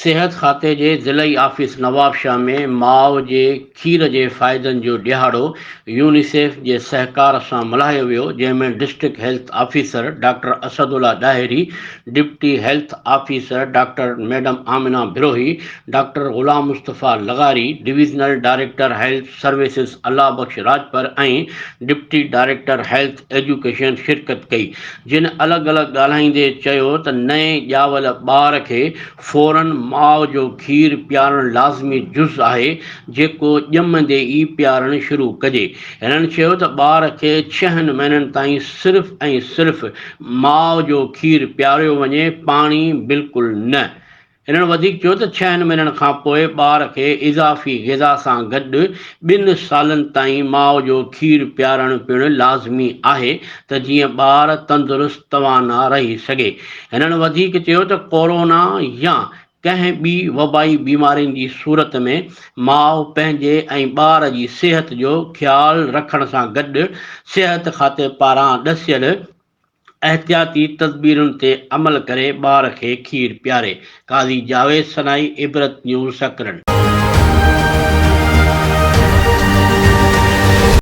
सेहत खाते जे ज़िलई ऑफिस नवाबशाह में माउ जे खीर जे फ़ाइदनि जो ॾियारो यूनिसेफ जे सहकार सां मल्हायो वियो, जंहिंमें district health officer doctor Asadullah Dahiri, deputy health officer doctor madam Amina Birohi, doctor Ghulam Mustafa Lagari, divisional director health services Allah Bakhsh Rajpar ऐं डिप्टी डायरेक्टर हेल्थ एजुकेशन शिरकत कई, जिन अलॻि अलॻि ॻाल्हाईंदे चयो त नए ॼावल ॿार खे फ़ौरन माउ जो खीरु पीआरणु लाज़मी जुज़ आहे, जेको ॼमंदे ई पीआरणु शुरू कजे। हिननि चयो त ॿार खे 6 महीननि ताईं सिर्फ़ु ऐं सिर्फ़ु माउ जो खीरु पीआरियो वञे, पाणी बिल्कुलु न। हिननि वधीक चयो त 6 महीननि खां पोइ ॿार खे इज़ाफ़ी ग़िज़ा सां गॾु 2 सालनि ताईं माउ जो खीरु पीआरणु पिणु लाज़मी आहे, त जीअं ॿार तंदुरुस्त तवाना रही सघे। हिननि वधीक चयो त कोरोना या कंहिं ॿी वबाई बीमारियुनि जी सूरत में माउ पंहिंजे ऐं ॿार जी सिहत जो ख़्यालु रखण सां गॾु सिहत खाते पारां ॾसियल एहतियाती तदबीरुनि ते अमल करे ॿार खे खीरु पीआरे। काज़ी जावेद सनाई, इबरत न्यूज़ सकरन।